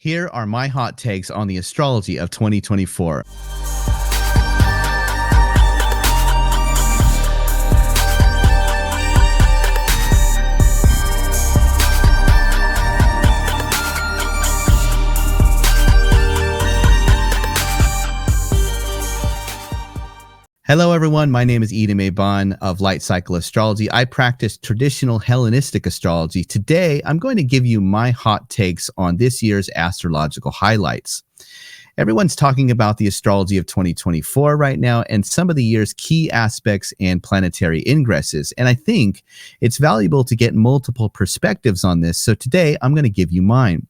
Here are my hot takes on the astrology of 2024. Hello, everyone. My name is Eden Maybon of Light Cycle Astrology. I practice traditional Hellenistic astrology. Today, I'm going to give you my hot takes on this year's astrological highlights. Everyone's talking about the astrology of 2024 right now and some of the year's key aspects and planetary ingresses. And I think it's valuable to get multiple perspectives on this. So today I'm going to give you mine.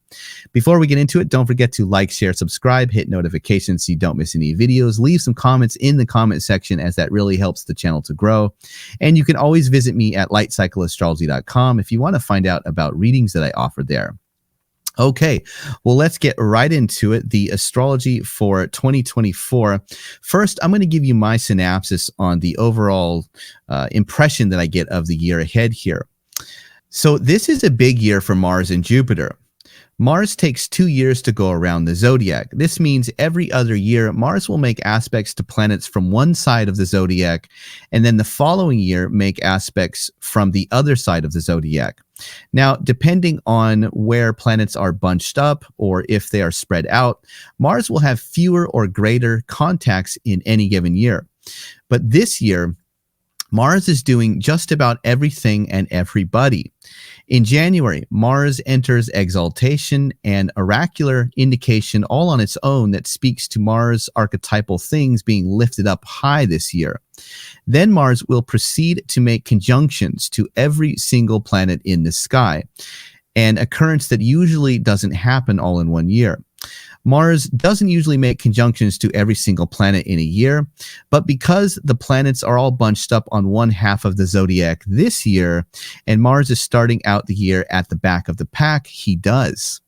Before we get into it, don't forget to like, share, subscribe, hit notifications so you don't miss any videos. Leave some comments in the comment section as that really helps the channel to grow. And you can always visit me at lightcycleastrology.com if you want to find out about readings that I offer there. Okay, well, let's get right into it. The astrology for 2024. First, I'm going to give you my synopsis on the overall impression that I get of the year ahead here. So this is a big year for Mars and Jupiter. Mars takes 2 years to go around the zodiac. This means every other year, Mars will make aspects to planets from one side of the zodiac, and then the following year make aspects from the other side of the zodiac. Now, depending on where planets are bunched up or if they are spread out, Mars will have fewer or greater contacts in any given year. But this year, Mars is doing just about everything and everybody. In January, Mars enters exaltation and oracular indication all on its own that speaks to Mars' archetypal things being lifted up high this year. Then Mars will proceed to make conjunctions to every single planet in the sky, an occurrence that usually doesn't happen all in 1 year. Mars doesn't usually make conjunctions to every single planet in a year, but because the planets are all bunched up on one half of the zodiac this year, and Mars is starting out the year at the back of the pack, he does.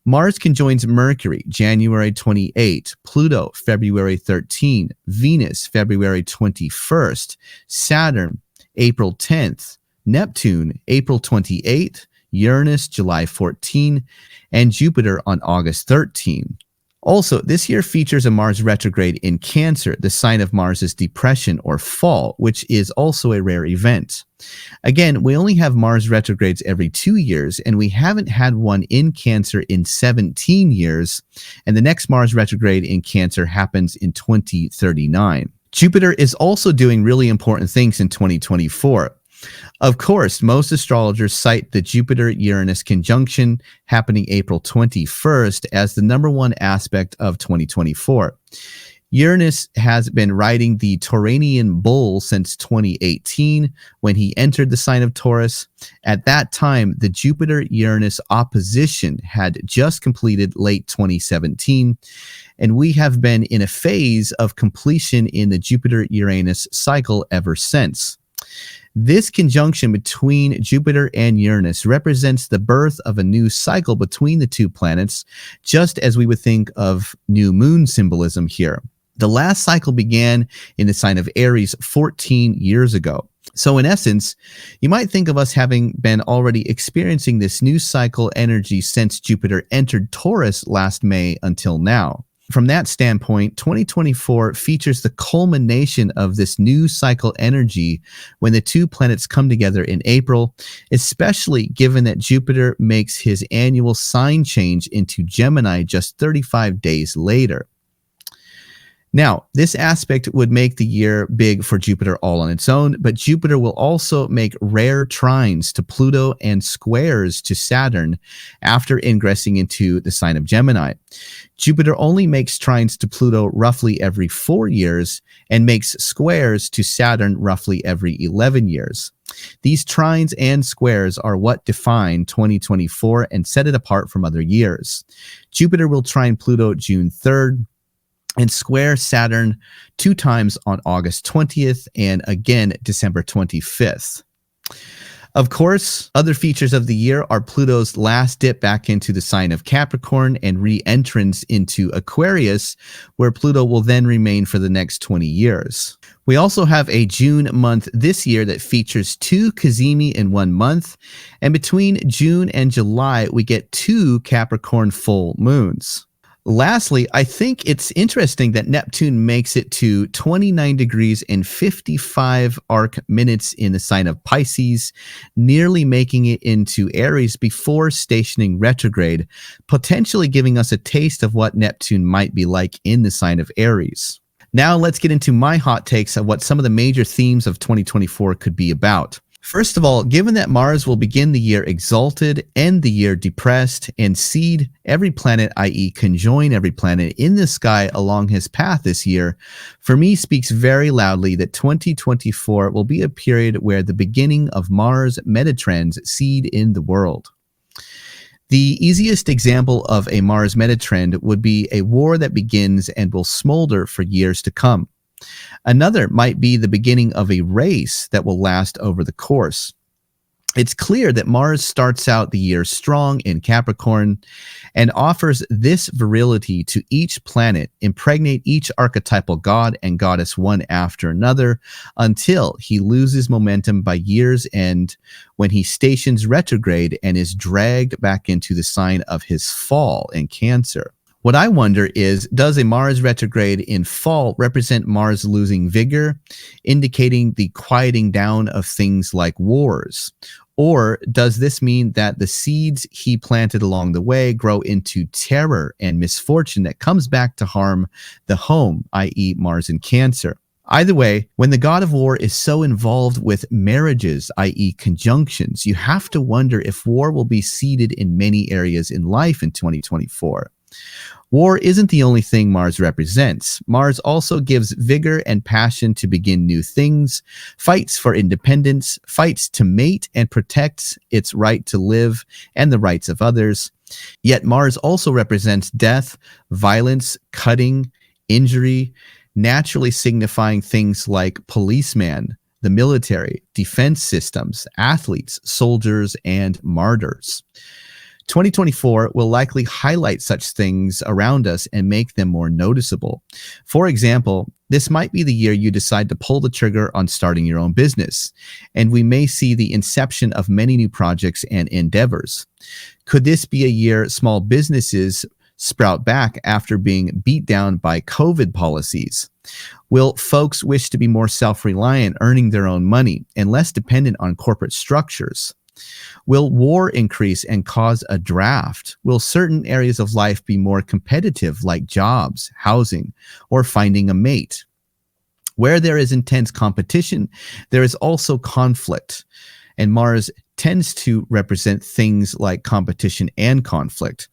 Mars conjoins Mercury, January 28, Pluto, February 13, Venus, February 21st, Saturn, April 10th, Neptune, April 28th, Uranus, July 14, and Jupiter on August 13. Also, this year features a Mars retrograde in Cancer, the sign of Mars's depression or fall, which is also a rare event. Again, we only have Mars retrogrades every 2 years, and we haven't had one in Cancer in 17 years, and the next Mars retrograde in Cancer happens in 2039. Jupiter is also doing really important things in 2024. Of course, most astrologers cite the Jupiter-Uranus conjunction happening April 21st as the number one aspect of 2024. Uranus has been riding the Tauranian bull since 2018 when he entered the sign of Taurus. At that time, the Jupiter-Uranus opposition had just completed late 2017, and we have been in a phase of completion in the Jupiter-Uranus cycle ever since. This conjunction between Jupiter and Uranus represents the birth of a new cycle between the two planets, just as we would think of new moon symbolism here. The last cycle began in the sign of Aries 14 years ago. So in essence, you might think of us having been already experiencing this new cycle energy since Jupiter entered Taurus last May until now. From that standpoint, 2024 features the culmination of this new cycle energy when the two planets come together in April, especially given that Jupiter makes his annual sign change into Gemini just 35 days later. Now, this aspect would make the year big for Jupiter all on its own, but Jupiter will also make rare trines to Pluto and squares to Saturn after ingressing into the sign of Gemini. Jupiter only makes trines to Pluto roughly every 4 years and makes squares to Saturn roughly every 11 years. These trines and squares are what define 2024 and set it apart from other years. Jupiter will trine Pluto June 3rd, and square Saturn 2 times on August 20th and again December 25th. Of course, other features of the year are Pluto's last dip back into the sign of Capricorn and re-entrance into Aquarius, where Pluto will then remain for the next 20 years. We also have a June month this year that features 2 Cazimi in 1 month, and between June and July, we get 2 Capricorn full moons. Lastly, I think it's interesting that Neptune makes it to 29 degrees and 55 arc minutes in the sign of Pisces, nearly making it into Aries before stationing retrograde, potentially giving us a taste of what Neptune might be like in the sign of Aries. Now let's get into my hot takes of what some of the major themes of 2024 could be about. First of all, given that Mars will begin the year exalted, end the year depressed, and seed every planet, i.e. conjoin every planet in the sky along his path this year, for me speaks very loudly that 2024 will be a period where the beginning of Mars metatrends seed in the world. The easiest example of a Mars metatrend would be a war that begins and will smolder for years to come. Another might be the beginning of a race that will last over the course. It's clear that Mars starts out the year strong in Capricorn and offers this virility to each planet, impregnate each archetypal god and goddess one after another until he loses momentum by year's end when he stations retrograde and is dragged back into the sign of his fall in Cancer. What I wonder is, does a Mars retrograde in fall represent Mars losing vigor, indicating the quieting down of things like wars? Or does this mean that the seeds he planted along the way grow into terror and misfortune that comes back to harm the home, i.e. Mars in Cancer? Either way, when the god of war is so involved with marriages, i.e. conjunctions, you have to wonder if war will be seeded in many areas in life in 2024. War isn't the only thing Mars represents. Mars also gives vigor and passion to begin new things, fights for independence, fights to mate and protects its right to live and the rights of others. Yet Mars also represents death, violence, cutting, injury, naturally signifying things like policeman, the military, defense systems, athletes, soldiers, and martyrs. 2024 will likely highlight such things around us and make them more noticeable. For example, this might be the year you decide to pull the trigger on starting your own business, and we may see the inception of many new projects and endeavors. Could this be a year small businesses sprout back after being beat down by COVID policies? Will folks wish to be more self-reliant, earning their own money, and less dependent on corporate structures? Will war increase and cause a draft? Will certain areas of life be more competitive, like jobs, housing, or finding a mate? Where there is intense competition, there is also conflict, and Mars tends to represent things like competition and conflict.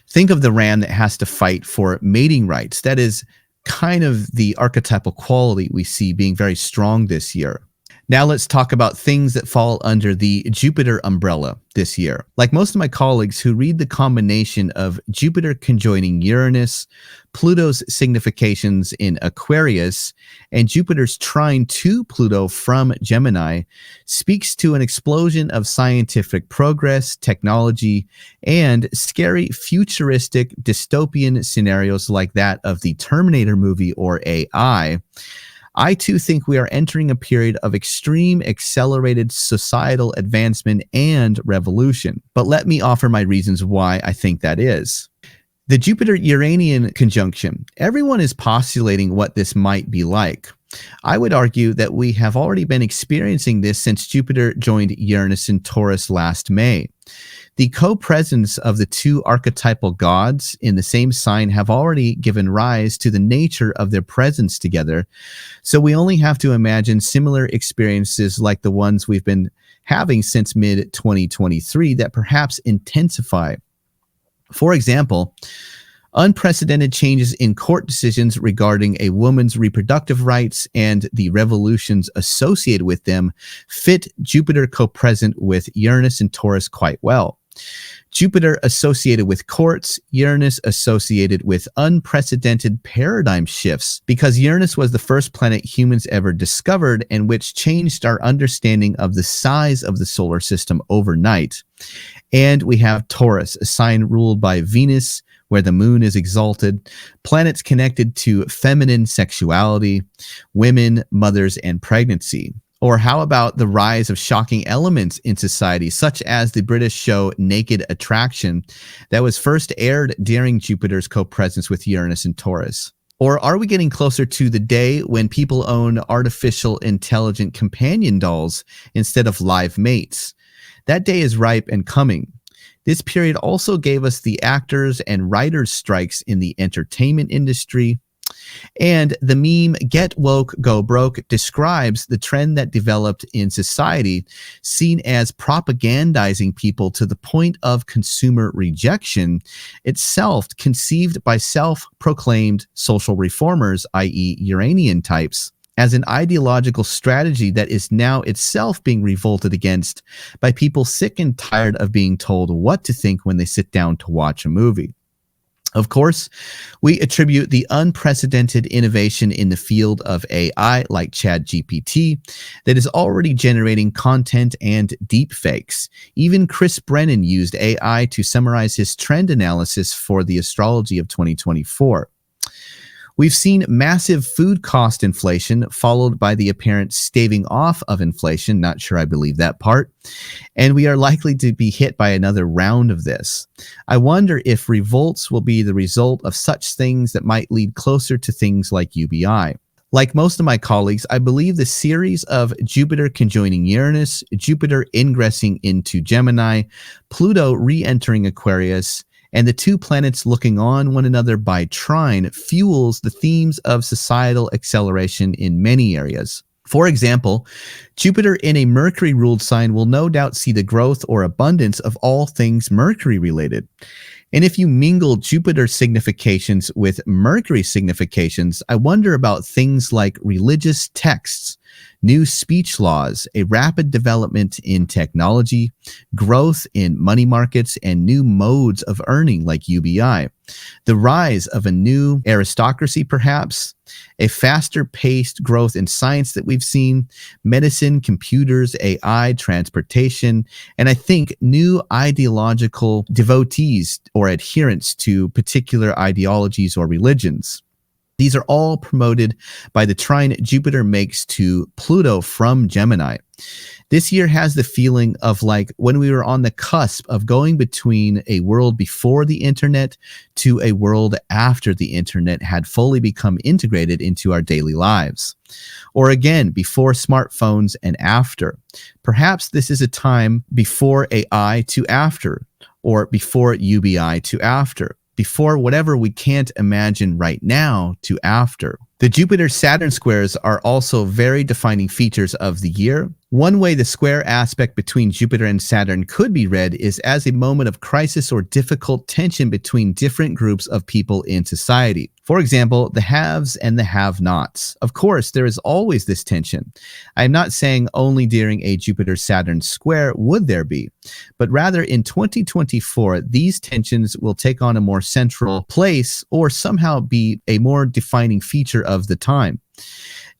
Think of the ram that has to fight for mating rights. That is kind of the archetypal quality we see being very strong this year. Now let's talk about things that fall under the Jupiter umbrella this year. Like most of my colleagues who read the combination of Jupiter conjoining Uranus, Pluto's significations in Aquarius, and Jupiter's trine to Pluto from Gemini, speaks to an explosion of scientific progress, technology, and scary futuristic dystopian scenarios like that of the Terminator movie or AI. I too think we are entering a period of extreme accelerated societal advancement and revolution. But let me offer my reasons why I think that is. The Jupiter-Uranian conjunction. Everyone is postulating what this might be like. I would argue that we have already been experiencing this since Jupiter joined Uranus in Taurus last May. The co-presence of the two archetypal gods in the same sign have already given rise to the nature of their presence together, so we only have to imagine similar experiences like the ones we've been having since mid-2023 that perhaps intensify. For example, unprecedented changes in court decisions regarding a woman's reproductive rights and the revolutions associated with them fit Jupiter co-present with Uranus and Taurus quite well. Jupiter associated with courts, Uranus associated with unprecedented paradigm shifts, because Uranus was the first planet humans ever discovered and which changed our understanding of the size of the solar system overnight. And we have Taurus, a sign ruled by Venus, where the moon is exalted, planets connected to feminine sexuality, women, mothers, and pregnancy. Or how about the rise of shocking elements in society, such as the British show Naked Attraction that was first aired during Jupiter's co-presence with Uranus and Taurus? Or are we getting closer to the day when people own artificial intelligent companion dolls instead of live mates? That day is ripe and coming. This period also gave us the actors and writers strikes in the entertainment industry. And the meme "Get Woke, Go Broke" describes the trend that developed in society, seen as propagandizing people to the point of consumer rejection, itself conceived by self-proclaimed social reformers, i.e. Uranian types, as an ideological strategy that is now itself being revolted against by people sick and tired of being told what to think when they sit down to watch a movie. Of course, we attribute the unprecedented innovation in the field of AI like ChatGPT that is already generating content and deepfakes. Even Chris Brennan used AI to summarize his trend analysis for the astrology of 2024. We've seen massive food cost inflation followed by the apparent staving off of inflation. Not sure I believe that part. And we are likely to be hit by another round of this. I wonder if revolts will be the result of such things that might lead closer to things like UBI. Like most of my colleagues, I believe the series of Jupiter conjoining Uranus, Jupiter ingressing into Gemini, Pluto re-entering Aquarius, and the two planets looking on one another by trine fuels the themes of societal acceleration in many areas. For example, Jupiter in a Mercury-ruled sign will no doubt see the growth or abundance of all things Mercury-related. And if you mingle Jupiter significations with Mercury significations, I wonder about things like religious texts, new speech laws, a rapid development in technology, growth in money markets, and new modes of earning like UBI, the rise of a new aristocracy perhaps, a faster paced growth in science that we've seen, medicine, computers, AI, transportation, and I think new ideological devotees or adherents to particular ideologies or religions. These are all promoted by the trine Jupiter makes to Pluto from Gemini. This year has the feeling of like when we were on the cusp of going between a world before the internet to a world after the internet had fully become integrated into our daily lives. Or again, before smartphones and after. Perhaps this is a time before AI to after, or before UBI to after. Before whatever we can't imagine right now to after. The Jupiter-Saturn squares are also very defining features of the year. One way the square aspect between Jupiter and Saturn could be read is as a moment of crisis or difficult tension between different groups of people in society. For example, the haves and the have-nots. Of course, there is always this tension. I am not saying only during a Jupiter-Saturn square would there be, but rather in 2024, these tensions will take on a more central place or somehow be a more defining feature of the time.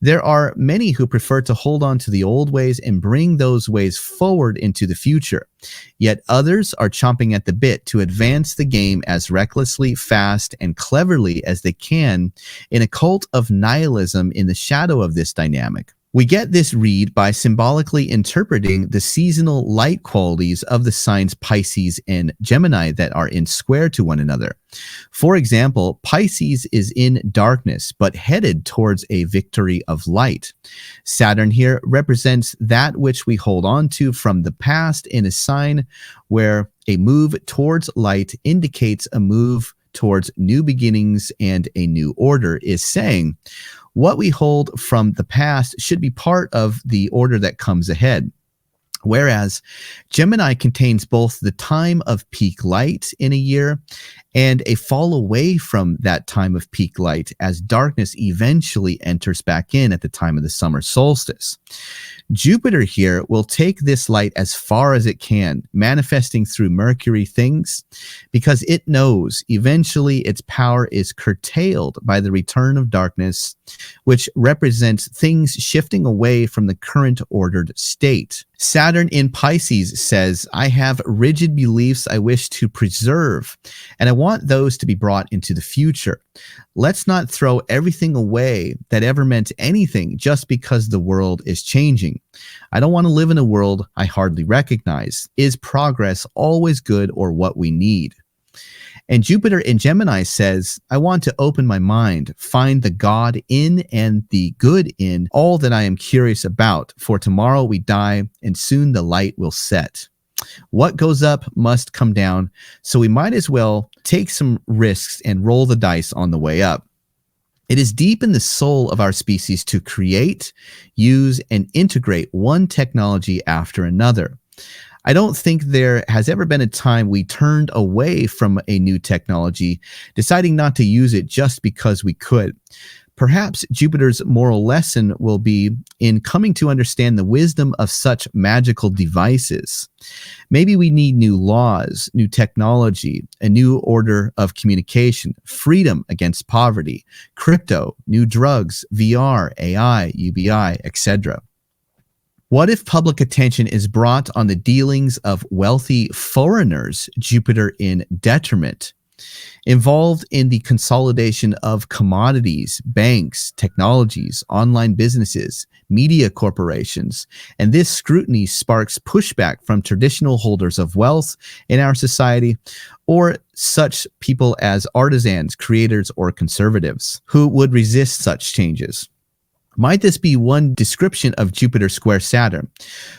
There are many who prefer to hold on to the old ways and bring those ways forward into the future. Yet others are chomping at the bit to advance the game as recklessly, fast, and cleverly as they can in a cult of nihilism in the shadow of this dynamic. We get this read by symbolically interpreting the seasonal light qualities of the signs Pisces and Gemini that are in square to one another. For example, Pisces is in darkness, but headed towards a victory of light. Saturn here represents that which we hold on to from the past in a sign where a move towards light indicates a move towards new beginnings and a new order, is saying, what we hold from the past should be part of the order that comes ahead. Whereas Gemini contains both the time of peak light in a year and a fall away from that time of peak light as darkness eventually enters back in at the time of the summer solstice. Jupiter here will take this light as far as it can, manifesting through Mercury things, because it knows eventually its power is curtailed by the return of darkness, which represents things shifting away from the current ordered state. Saturn in Pisces says, I have rigid beliefs I wish to preserve, and I want those to be brought into the future. Let's not throw everything away that ever meant anything just because the world is changing. I don't want to live in a world I hardly recognize. Is progress always good or what we need? And Jupiter in Gemini says, I want to open my mind, find the God in and the good in all that I am curious about. For tomorrow we die, and soon the light will set. What goes up must come down, so we might as well take some risks and roll the dice on the way up. It is deep in the soul of our species to create, use, and integrate one technology after another. I don't think there has ever been a time we turned away from a new technology, deciding not to use it just because we could. Perhaps Jupiter's moral lesson will be in coming to understand the wisdom of such magical devices. Maybe we need new laws, new technology, a new order of communication, freedom against poverty, crypto, new drugs, VR, AI, UBI, etc. What if public attention is brought on the dealings of wealthy foreigners, Jupiter in detriment, involved in the consolidation of commodities, banks, technologies, online businesses, media corporations, and this scrutiny sparks pushback from traditional holders of wealth in our society, or such people as artisans, creators, or conservatives who would resist such changes? Might this be one description of Jupiter square Saturn?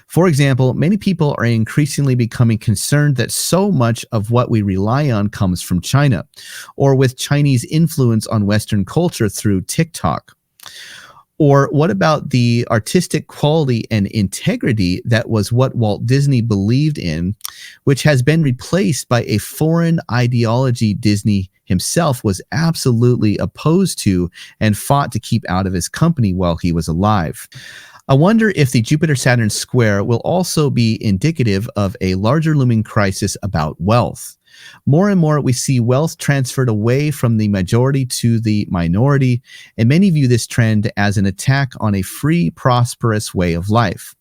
For example, many people are increasingly becoming concerned that so much of what we rely on comes from China, or with Chinese influence on Western culture through TikTok. Or what about the artistic quality and integrity that was what Walt Disney believed in, which has been replaced by a foreign ideology Disney himself was absolutely opposed to and fought to keep out of his company while he was alive? I wonder if the Jupiter-Saturn square will also be indicative of a larger looming crisis about wealth. More and more, we see wealth transferred away from the majority to the minority, and many view this trend as an attack on a free, prosperous way of life.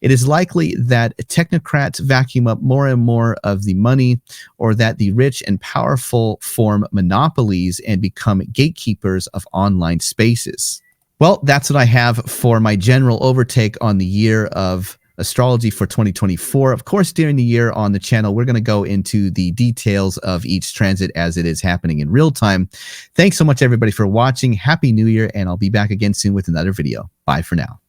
It is likely that technocrats vacuum up more and more of the money, or that the rich and powerful form monopolies and become gatekeepers of online spaces. Well, that's what I have for my general overtake on the year of astrology for 2024. Of course, during the year on the channel, we're going to go into the details of each transit as it is happening in real time. Thanks so much, everybody, for watching. Happy New Year, and I'll be back again soon with another video. Bye for now.